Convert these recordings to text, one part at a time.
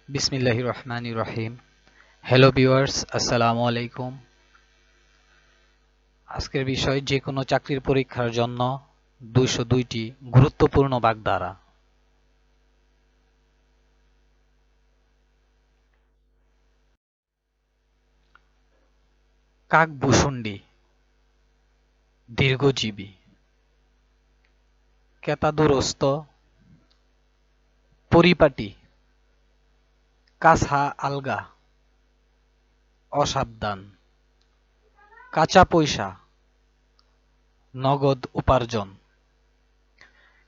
বিসমিল্লাহির রহমানির রহিম। Hello viewers, আসসালামু আলাইকুম। আজকের বিষয় যে কোনো চাকরির পরীক্ষার জন্য 202টি গুরুত্বপূর্ণ বাগধারা। কাকভূষুণ্ডী, দীর্ঘজীবী। কেতাদুরস্ত, পরিপাটি। কাছা আলগা, অসাবধান। কাঁচা পয়সা, নগদ উপার্জন।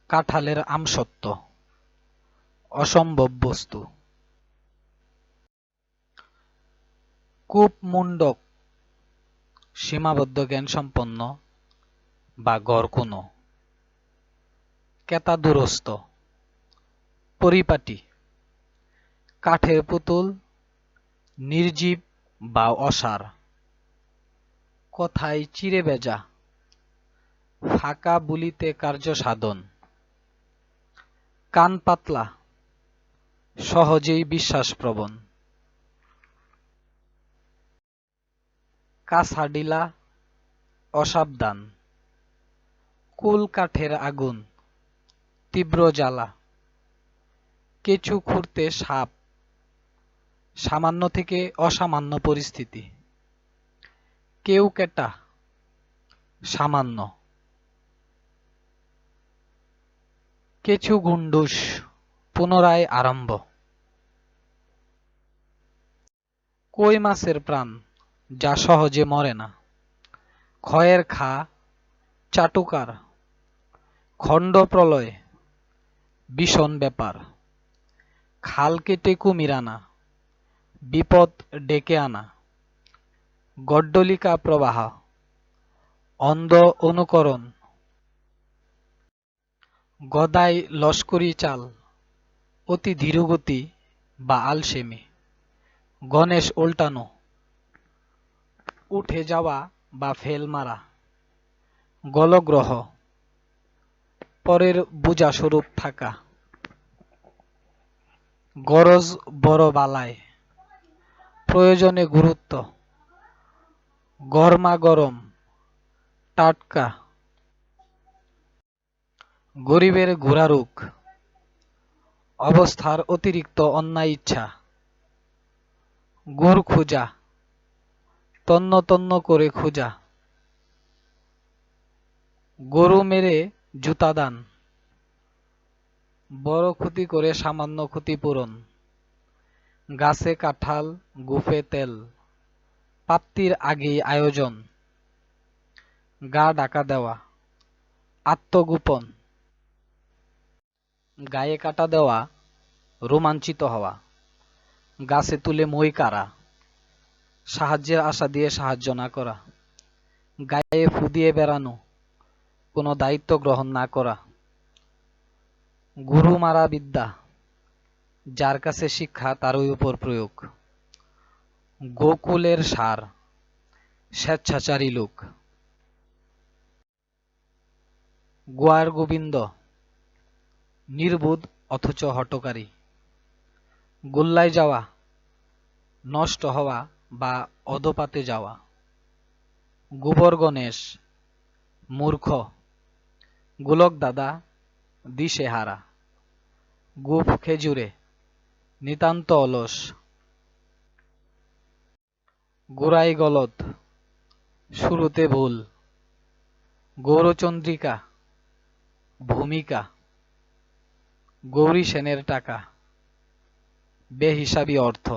কাঁঠালের আমসত্ত্ব, অসম্ভব বস্তু। কূপমণ্ডক, সীমাবদ্ধ জ্ঞানসম্পন্ন বা গড়-কোনো। কেতাদুরস্ত, পরিপাটি। কাঠের পুতুল, নির্জীব বা অসাড়। কথায় চিড়ে ভেজা, ফাঁকা বুলিতে কার্য সাধন। কান পাতলা, সহজেই বিশ্বাসপ্রবণ। কাছাডিলা, অসাবধান। কুল কাঠের আগুন, তীব্র জ্বালা। কেঁচু খুঁড়তে সাপ, সামান্য থেকে অসামান্য পরিস্থিতি। কেউকেটা, সামান্য। কেঁচু গুন্ডুস, পুনরায় আরম্ভ। কই মাছের প্রাণ, যা সহজে মরে না। ক্ষয়ের খা, চাটুকার। খণ্ড প্রলয়, ভীষণ ব্যাপার। খাল কেটে কুমির আনা, বিপদ ডেকে আনা। গড্ডলিকা প্রবাহ, অন্ধ অনুকরণ। গদাই লস্করি চাল, অতি ধীরগতি বা আলসেমি। গণেশ উল্টানো, উঠে যাওয়া বা ফেল মারা। গলগ্রহ, পরের বোঝাস্বরূপ থাকা। গরজ বড় বালায়, প্রয়োজনে গুরুত্ব। গরমা গরম, টাটকা। গরিবের ঘোরারুখ, অবস্থার অতিরিক্ত অন্যায় ইচ্ছা। গুড় খুঁজা, তন্ন তন্ন করে খুঁজা। গরু মেরে জুতা দান, বড় ক্ষতি করে সামান্য ক্ষতিপূরণ। গাছে কাঁঠাল, গুফে তেল, প্রাপ্তির আগেই আয়োজন। গা ঢাকা দেওয়া, আত্মগোপন। গায়ে কাটা দেওয়া, রোমাঞ্চিত হওয়া। গাছে তুলে মই কাড়া, সাহায্যের আশা দিয়ে সাহায্য না করা। গায়ে ফু দিয়ে বেড়ানো, কোনো দায়িত্ব গ্রহণ না করা। গুরু মারা বিদ্যা, যার কাছে শিক্ষা তারই উপর প্রয়োগ। গোকুলের ষাঁড়, স্বেচ্ছাচারী লোক। গোয়ার গোবিন্দ, নির্বোধ অথচ হঠকারী। গোল্লায় যাওয়া, নষ্ট হওয়া বা অধপাতে যাওয়া। গোবর গণেশ, মূর্খ। গোলক দাদা, দিশেহারা। গোঁফ খেজুরে, নিতান্ত অলস। গোড়ায় গলদ, শুরুতে ভুল। গৌরচন্দ্রিকা, ভূমিকা। গৌরী সেনের টাকা, বেহিসাবি অর্থ।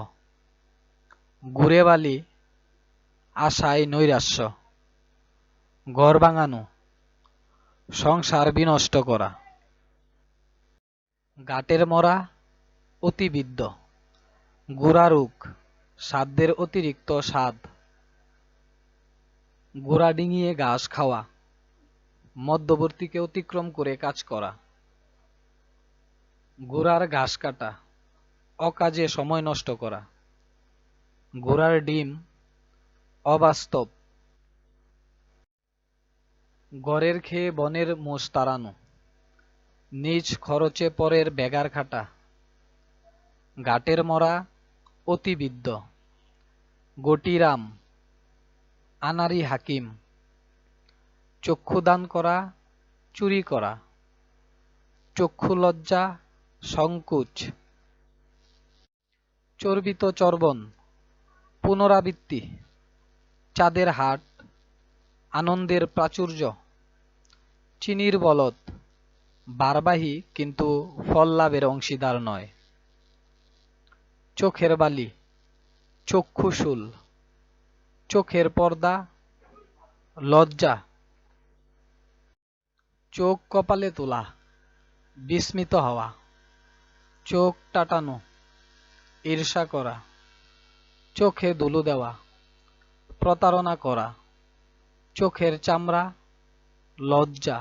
ঘুরে বালি, আশায় নৈরাশ্য। ঘর ভাঙানো, সংসার বিনষ্ট করা। গাটের মরা, অতিবিদ্য। গোড়ারুক, সাধ্যের অতিরিক্ত স্বাদ। গোড়া ডিঙিয়ে ঘাস খাওয়া, মধ্যবর্তীকে অতিক্রম করে কাজ করা। ঘোড়ার ঘাস কাটা, অকাজে সময় নষ্ট করা। ঘোড়ার ডিম, অবাস্তব। গড়ের খেয়ে বনের মোষ তাড়ানো, নিজ খরচে পরের বেগার খাটা। ঘাটের মরা অতিবিদ্য, গটিরাম আনারি হাকিম, চক্ষুদান করা চুরি করা, চক্ষু লজ্জা সংকুচ, চর্বিত চর্বণ পুনরাবৃত্তি, চাঁদের হাট আনন্দের প্রাচুর্য, চিনির বলদ বারবাহী কিন্তু ফল লাভের অংশীদার নয়, চোখের বালি চক্ষুশূল, চোখের পর্দা লজ্জা, চোখ কপালে তোলা বিস্মিত হওয়া, চোখ টাটানো ঈর্ষা করা, চোখে ধুলো দেওয়া প্রতারণা করা, চোখের চামড়া লজ্জা,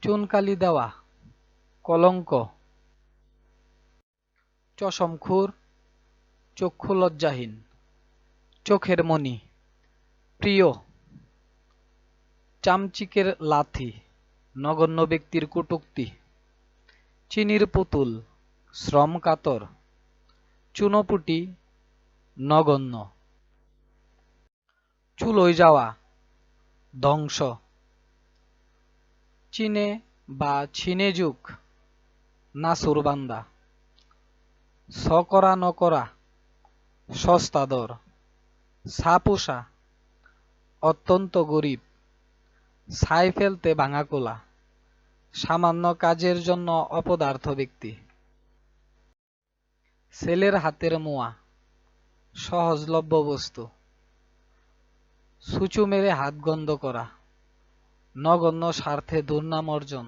চুনকালি দেওয়া কলঙ্ক, চশমখুর চক্ষু লজ্জাহীন, চোখের মণি প্রিয়, চামচিকের লাথি নগণ্য ব্যক্তির কটূক্তি, চিনির পুতুল শ্রম কাতর, চুনোপুটি নগণ্য, চুলোয় যাওয়া ধ্বংস, চীনে বা ছিনে যুগ নাসুরবান্দা, সকরা নকরা সস্তা দর, ছাপোষা অত্যন্ত গরিব, ছাই ফেলতে ভাঙা কোলা, সামান্য কাজের জন্য অপদার্থ ব্যক্তি, ছেলের হাতের মোয়া সহজলভ্য বস্তু, ছুঁচো মেরে হাত গন্ধ করা নগণ্য স্বার্থে দুর্নাম অর্জন,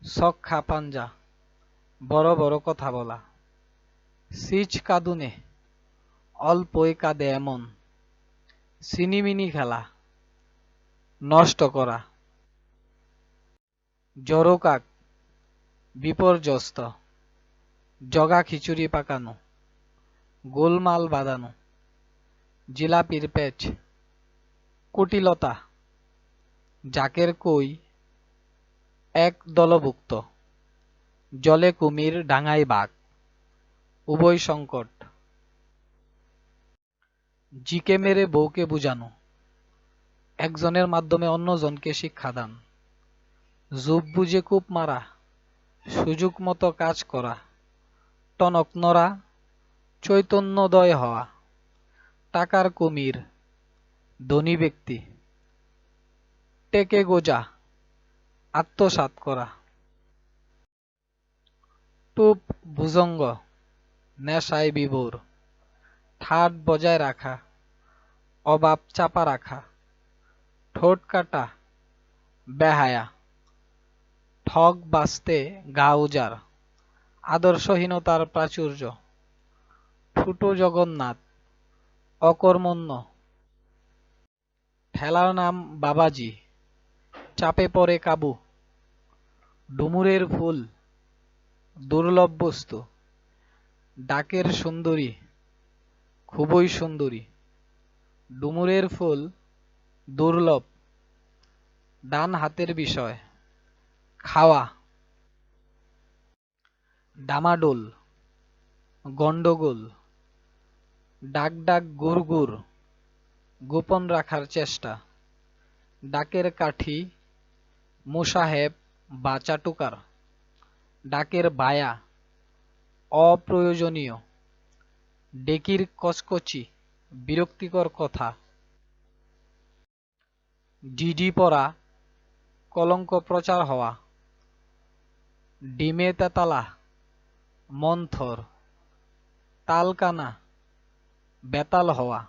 ছক্কা পাঞ্জা বড় বড় কথা বলা, সিচ কাঁদুনে অল্পই কাঁদে এমন, সিনিমিনি খেলা নষ্ট করা, জড়কাক বিপর্যস্ত, জগা খিচুড়ি পাকানো গোলমাল বাঁধানো, জিলাপির প্যাচ, কুটিলতা জাকের কই এক দলভুক্ত, জলে কুমির ডাঙায় বাঘ উভয় সংকট, জিকে মেরে বউকে বুঝানো একজনের মাধ্যমে অন্যজনকে শিক্ষাদান, জুব বুঝে কূপ মারা সুযোগ মতো কাজ করা, টনক নড়া চৈতন্যদয় হওয়া, টাকার কুমির ধনী ব্যক্তি, টেকে গোজা আত্মসাৎ করা, টুপ ভুজঙ্গ নেশায় বিভোর, ঠাট বজায় রাখা অভাব চাপা রাখা, ঠোঁট কাটা বেহায়া, ঠগ বাঁচতে গা উজাড় আদর্শহীনতার প্রাচুর্য, ফুটো জগন্নাথ অকর্মণ্য, ঠেলার নাম বাবাজি চাপে পড়ে কাবু, ডুমুরের ফুল দুর্লভ বস্তু, ডাকের সুন্দরী খুবই সুন্দরী, ডুমুরের ফুল দুর্লভ, ডান হাতের বিষয় খাওয়া, ডামাডোল গন্ডগোল, ডাক ডাক গুড় গুড় গোপন রাখার চেষ্টা, ডাকের কাঠি মোসাহেব বা চাটুকার, ডাকের বায়া অপ্রয়োজনীয়, ডেকির কচকচি বিরক্তিকর কথা, ডিডি পড়া কলঙ্ক প্রচার হওয়া, ডিমে তেতালা মন্থর, তালকানা বেতাল হওয়া,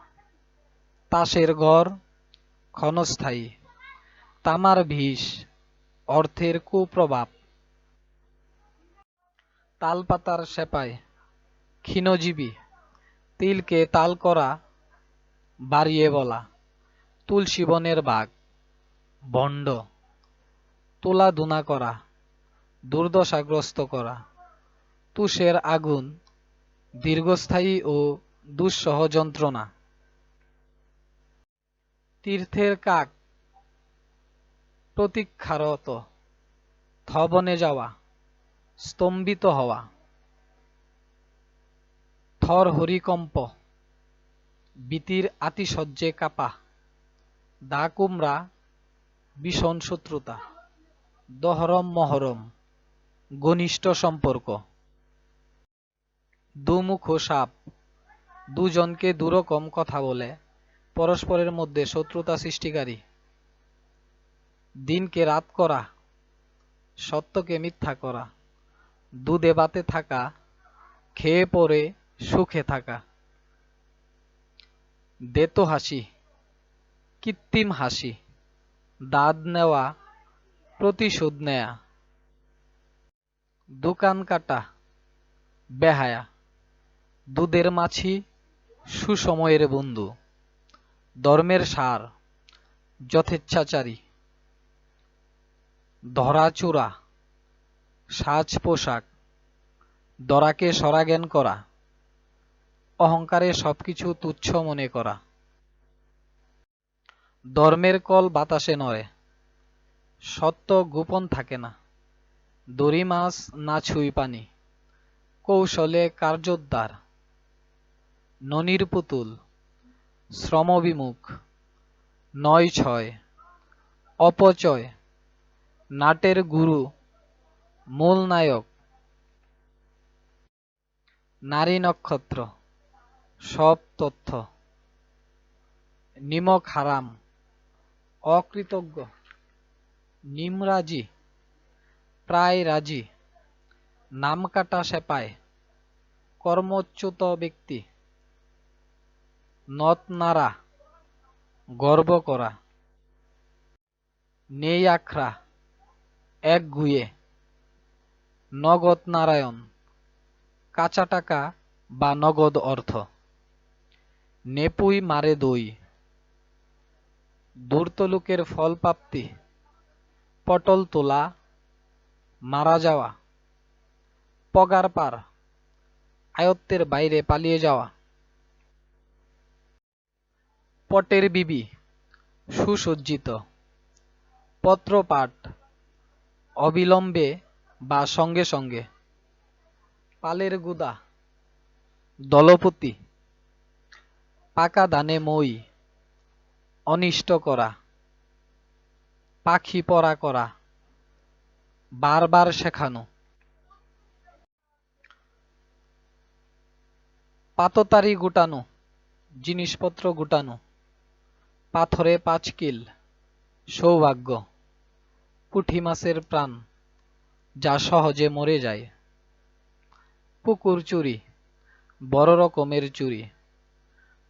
তাসের ঘর ক্ষণস্থায়ী, তামার বিষ অর্থের কুপ্রভাব, তালপাতার সেপায় ক্ষীণজীবী, তিলকে তাল করা বাড়িয়ে বলা, তুলসী বনের বাঘ ভণ্ড, তুলাধুনা করা দুর্দশাগ্রস্ত করা, তুষের আগুন দীর্ঘস্থায়ী ও দুঃসহ যন্ত্রণা, তীর্থের কাক প্রতীক্ষারত, ধবনে যাওয়া স্তম্ভিত হওয়া, থর হরিকম্প, ভীতির আতিশয্যে কাঁপা, দা কুমড়া, ভীষণ শত্রুতা, দহরম মহরম, ঘনিষ্ঠ সম্পর্ক। দুমুখো সাপ, দুজনকে দুরকম কথা বলে, পরস্পরের মধ্যে শত্রুতা সৃষ্টিকারী। দিনকে রাত করা, সত্যকে মিথ্যা করা, দুধে ভাতে থাকা, খেয়ে পরে সুখে থাকা। দেতো হাসি, কৃত্রিম হাসি, দাঁত নেওয়া, প্রতিশোধ নেয়া। দোকান কাটা, বেহায়া, দুধের মাছি, সুসময়ের বন্ধু। ধর্মের সার, যথেচ্ছাচারী। ধরাচোরা, সাজ পোশাক, দরাকে সরাজ্ঞান করা, অহংকারে সবকিছু তুচ্ছ মনে করা। ধর্মের কল বাতাসে নড়ে, সত্য গোপন থাকে না। দড়ি মাছ না ছুঁই পানি, কৌশলে কার্যোদ্ধার। ননির পুতুল, শ্রমবিমুখ, নয় ছয়, অপচয়, নাটের গুরু, মূল নায়ক। নারী নক্ষত্র, সব তথ্য। নিমক হারাম, অকৃতজ্ঞ। নিমরাজি, প্রায় রাজি। নামকাটা সেপাই, কর্মচ্যুত ব্যক্তি। নথ নাড়া, গর্ব করা। নেই আখড়া, এক গুয়ে। নগদ নারায়ণ, কাঁচা টাকা বা নগদ অর্থ। নেপুই মারে দই, ধূর্ত লোকের ফল প্রাপ্তি। পটল তোলা, মারা যাওয়া। পগার পার, আয়ত্তের বাইরে পালিয়ে যাওয়া। পটের বিবি, সুসজ্জিত। পত্রপাঠ, অবিলম্বে বা সঙ্গে সঙ্গে। পালের গুদা, দলপতি। পাকা ধানে মই, অনিষ্ট করা। পাখি পরা করা, বারবার শেখানো। পাততাড়ি গুটানো, জিনিসপত্র গুটানো। পাথরে পাঁচকিল, সৌভাগ্য। পুঁটি মাছের প্রাণ, যা সহজে মরে যায়। পুকুর চুরি, বড় রকমের চুরি।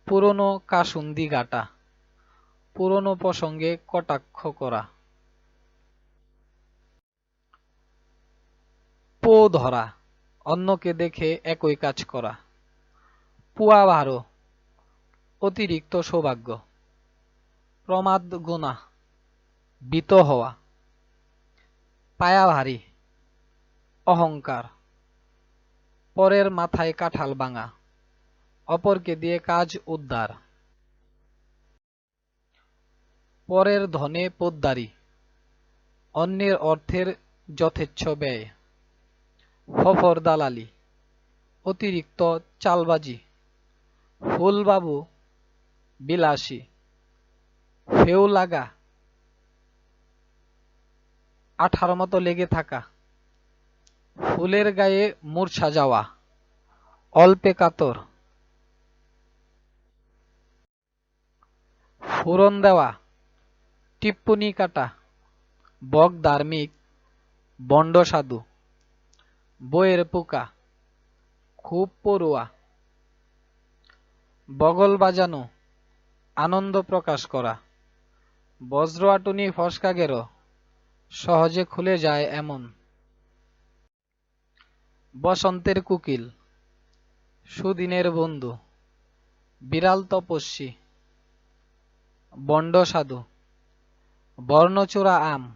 পুরনো কাসুন্দি গাটা, পুরনো প্রসঙ্গে কটাক্ষ করা। পো ধরা, অন্যকে দেখে একই কাজ করা। পুয়া ভারো, অতিরিক্ত সৌভাগ্য। প্রমাদ গুনাহ, ভীত হওয়া। পায়া ভারী, অহংকার। পরের মাথায় কাঁঠাল ভাঙা, অপরকে দিয়ে কাজ উদ্ধার। পরের ধনে পোদ্দারি, অন্যের অর্থের যথেচ্ছ ব্যয়। ফফর দালালি, অতিরিক্ত চালবাজি। ফুলবাবু, বিলাসী। ফেউ লাগা, আঠার মতো লেগে থাকা। ফুলের গায়ে মূর্ছা যাওয়া, অল্পে কাতর। ফোড়ন দেওয়া, টিপ্পনি কাটা। বক ধার্মিক, বন্ড সাধু। বইয়ের পোকা, খুব পড়ুয়া। বগল বাজানো, আনন্দ প্রকাশ করা। বজ্র আটুনি ফসকা গেরো, সহজে খুলে যায় এমন। বসন্তের কুকিল, সুদিনের বন্ধু। বিড়াল তপস্বী, বন্ড সাধু। বর্ণচোরা আম,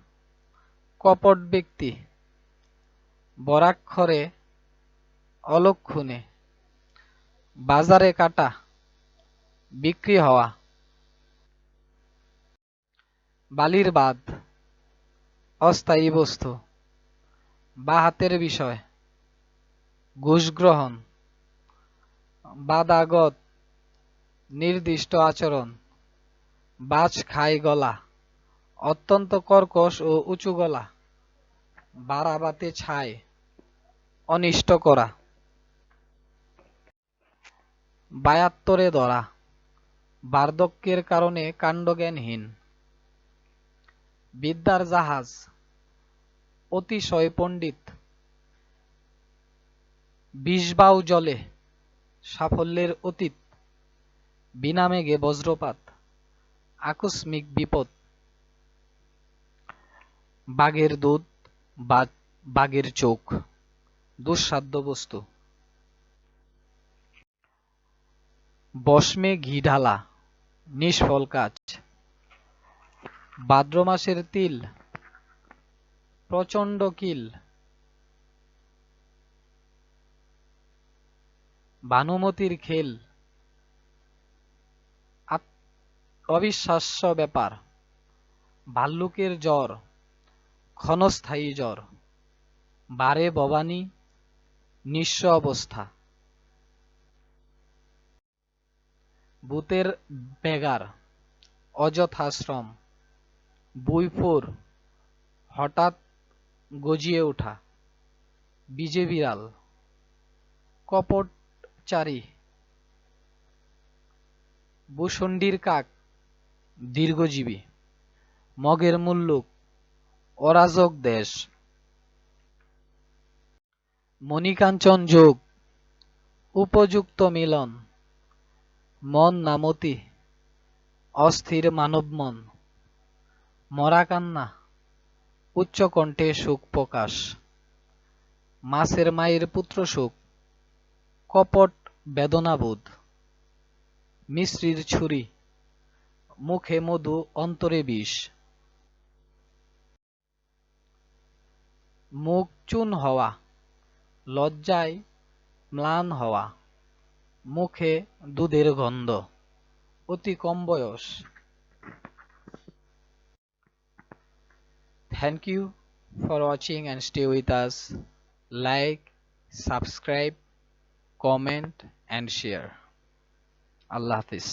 কপট ব্যক্তি। বরাক্ষরে, অলক্ষণে। বাজারে কাটা, বিক্রি হওয়া। বালির বাঁধ, অস্থায়ী বস্তু। বা হাতের বিষয়, ঘুষ গ্রহণ। বাদাগত নির্দিষ্ট আচরণ, বাজ খায় গলা, অত্যন্ত কর্কশ ও উঁচু গলা, বাড়াবাতে ছায়, অনিষ্ট করা, বায়াত্তরে ধরা, বার্ধক্যের কারণে কাণ্ডজ্ঞানহীন, বিদ্যার জাহাজ, অতিশয় পণ্ডিত, বিষবাও জলে, সাফল্যের অতীত, বিনা মেঘে বজ্রপাত, আকস্মিক বিপদ, বাঘের দুধ বা বাঘের চোখ, দুঃসাধ্য বস্তু, বষ্মে ঘি ঢালা, নিষ্ফল কাজ, ভাদ্র মাসের তিল, প্রচণ্ড কিল, ভানুমতির খেল, অবিশ্বাস্য ব্যাপার, ভাল্লুকের জ্বর, ক্ষণস্থায়ী জ্বর, বারে ভবানী, নিঃস্ব অবস্থা, ভূতের বেগার, অযথা শ্রম, বুইফোর, হঠাৎ গজিয়ে ওঠা, বিজে বিড়াল, কপটচারী, ভূষণ্ডির কাক, দীর্ঘজীবী, মগের মুল্লুক, অরাজক দেশ, মণিকাঞ্চন যোগ, উপযুক্ত মিলন, মন নামতি, অস্থির মানব মন, মরা কান্না, উচ্চকণ্ঠে সুখ প্রকাশ, মাছের মায়ের পুত্র সুখ, কপট বেদনাবোধ, মিশ্রির ছুরি, মুখে মধু অন্তরে বিষ, মুখ চুন হওয়া, লজ্জায় ম্লান হওয়া, মুখে দুধের গন্ধ, অতি কম বয়স। Thank you for watching and stay with us. Like, subscribe, comment and share. Allah Hafiz.